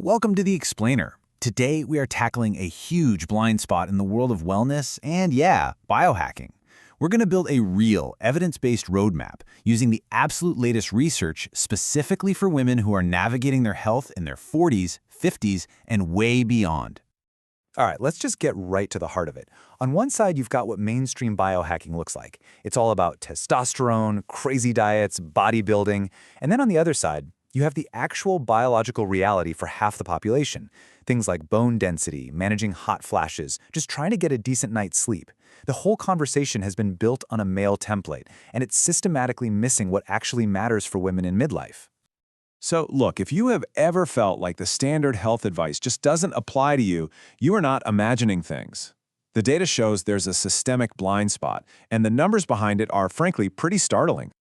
Welcome to The Explainer. Today, we are tackling a huge blind spot in the world of wellness and, biohacking. We're going to build a real, evidence-based roadmap using the absolute latest research specifically for women who are navigating their health in their 40s, 50s, and way beyond. All right, let's just get right to the heart of it. On one side, you've got what mainstream biohacking looks like. It's all about testosterone, crazy diets, bodybuilding. And then on the other side, you have the actual biological reality for half the population. Things like bone density, managing hot flashes, just trying to get a decent night's sleep. The whole conversation has been built on a male template, and it's systematically missing what actually matters for women in midlife. So look, if you have ever felt like the standard health advice just doesn't apply to you, you are not imagining things. The data shows there's a systemic blind spot, and the numbers behind it are frankly pretty startling.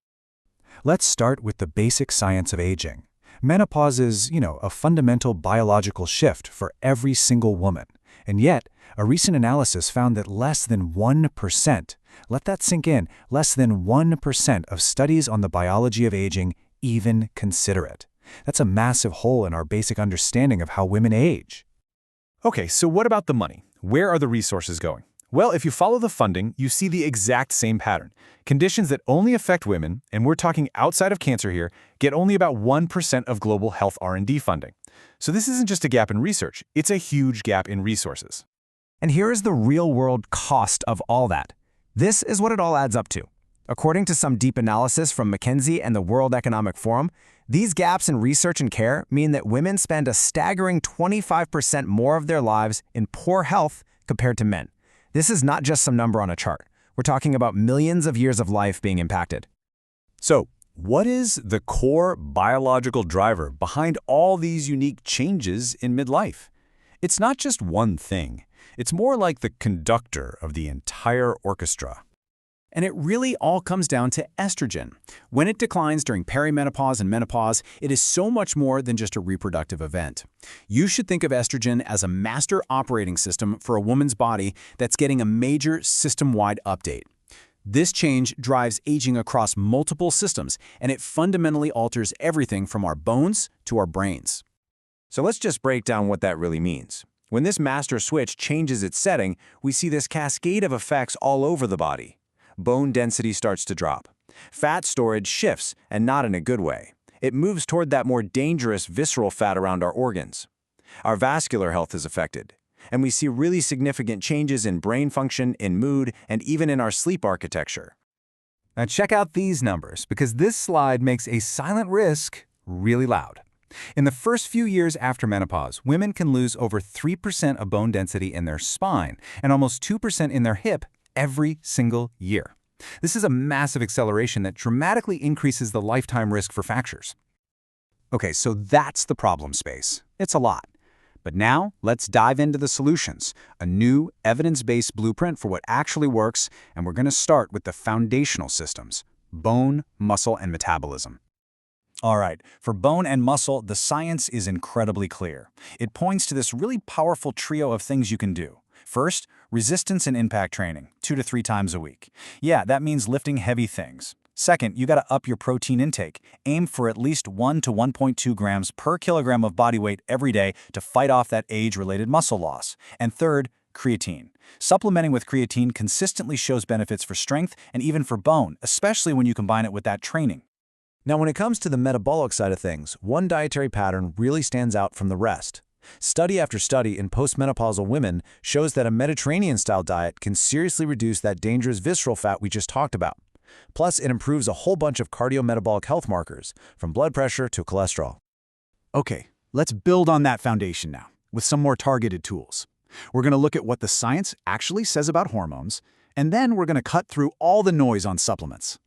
Let's start with the basic science of aging. Menopause is, a fundamental biological shift for every single woman. And yet, a recent analysis found that less than 1%, let that sink in, less than 1% of studies on the biology of aging even consider it. That's a massive hole in our basic understanding of how women age. Okay, so what about the money? Where are the resources going? Well, if you follow the funding, you see the exact same pattern. Conditions that only affect women, and we're talking outside of cancer here, get only about 1% of global health R&D funding. So this isn't just a gap in research, it's a huge gap in resources. And here is the real-world cost of all that. This is what it all adds up to. According to some deep analysis from McKinsey and the World Economic Forum, these gaps in research and care mean that women spend a staggering 25% more of their lives in poor health compared to men. This is not just some number on a chart. We're talking about millions of years of life being impacted. So, what is the core biological driver behind all these unique changes in midlife? It's not just one thing. It's more like the conductor of the entire orchestra. And it really all comes down to estrogen. When it declines during perimenopause and menopause, it is so much more than just a reproductive event. You should think of estrogen as a master operating system for a woman's body that's getting a major system-wide update. This change drives aging across multiple systems, and it fundamentally alters everything from our bones to our brains. So let's just break down what that really means. When this master switch changes its setting, we see this cascade of effects all over the body. Bone density starts to drop. Fat storage shifts, and not in a good way. It moves toward that more dangerous visceral fat around our organs. Our vascular health is affected, and we see really significant changes in brain function, in mood, and even in our sleep architecture. Now check out these numbers, because this slide makes a silent risk really loud. In the first few years after menopause, women can lose over 3% of bone density in their spine and almost 2% in their hip every single year. This is a massive acceleration that dramatically increases the lifetime risk for fractures. Okay, so that's the problem space. It's a lot. But now, let's dive into the solutions, a new evidence-based blueprint for what actually works, and we're going to start with the foundational systems: bone, muscle, and metabolism. All right, for bone and muscle, the science is incredibly clear. It points to this really powerful trio of things you can do. First, resistance and impact training, 2 to 3 times a week. Yeah, that means lifting heavy things. Second, you gotta up your protein intake. Aim for at least 1 to 1.2 grams per kilogram of body weight every day to fight off that age-related muscle loss. And third, creatine. Supplementing with creatine consistently shows benefits for strength and even for bone, especially when you combine it with that training. Now, when it comes to the metabolic side of things, one dietary pattern really stands out from the rest. Study after study in postmenopausal women shows that a Mediterranean-style diet can seriously reduce that dangerous visceral fat we just talked about. Plus, it improves a whole bunch of cardiometabolic health markers, from blood pressure to cholesterol. Okay, let's build on that foundation now with some more targeted tools. We're going to look at what the science actually says about hormones, and then we're going to cut through all the noise on supplements.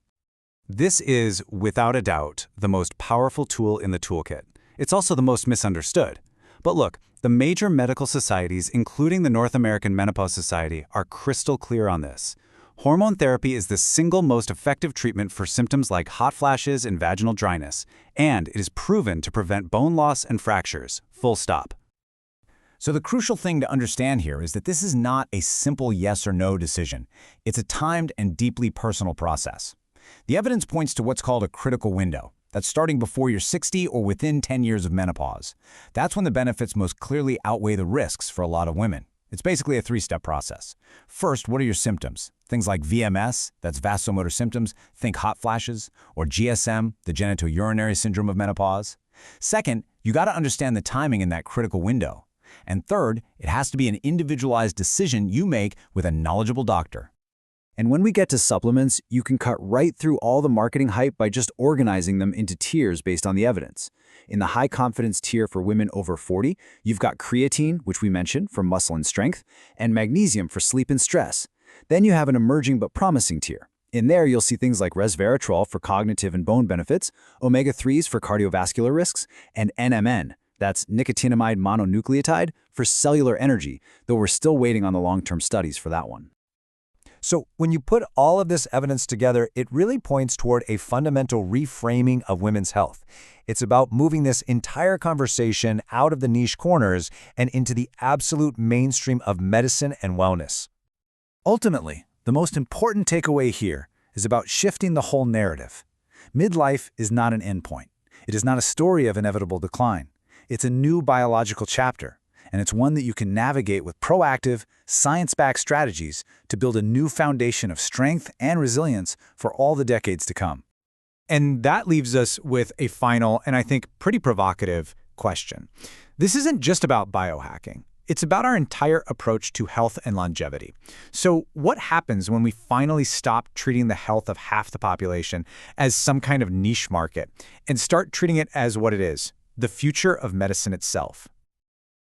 This is, without a doubt, the most powerful tool in the toolkit. It's also the most misunderstood. But look, the major medical societies, including the North American Menopause Society, are crystal clear on this. Hormone therapy is the single most effective treatment for symptoms like hot flashes and vaginal dryness, and it is proven to prevent bone loss and fractures, full stop. So the crucial thing to understand here is that this is not a simple yes or no decision. It's a timed and deeply personal process. The evidence points to what's called a critical window. That's starting before you're 60 or within 10 years of menopause. That's when the benefits most clearly outweigh the risks for a lot of women. It's basically a three-step process. First, what are your symptoms? Things like VMS, that's vasomotor symptoms, think hot flashes, or GSM, the genitourinary syndrome of menopause. Second, you got to understand the timing in that critical window. And third, it has to be an individualized decision you make with a knowledgeable doctor. And when we get to supplements, you can cut right through all the marketing hype by just organizing them into tiers based on the evidence. In the high-confidence tier for women over 40, you've got creatine, which we mentioned, for muscle and strength, and magnesium for sleep and stress. Then you have an emerging but promising tier. In there, you'll see things like resveratrol for cognitive and bone benefits, omega-3s for cardiovascular risks, and NMN, that's nicotinamide mononucleotide, for cellular energy, though we're still waiting on the long-term studies for that one. So when you put all of this evidence together, it really points toward a fundamental reframing of women's health. It's about moving this entire conversation out of the niche corners and into the absolute mainstream of medicine and wellness. Ultimately, the most important takeaway here is about shifting the whole narrative. Midlife is not an endpoint. It is not a story of inevitable decline. It's a new biological chapter, and it's one that you can navigate with proactive, science-backed strategies to build a new foundation of strength and resilience for all the decades to come. And that leaves us with a final, and I think pretty provocative, question. This isn't just about biohacking. It's about our entire approach to health and longevity. So what happens when we finally stop treating the health of half the population as some kind of niche market and start treating it as what it is, the future of medicine itself?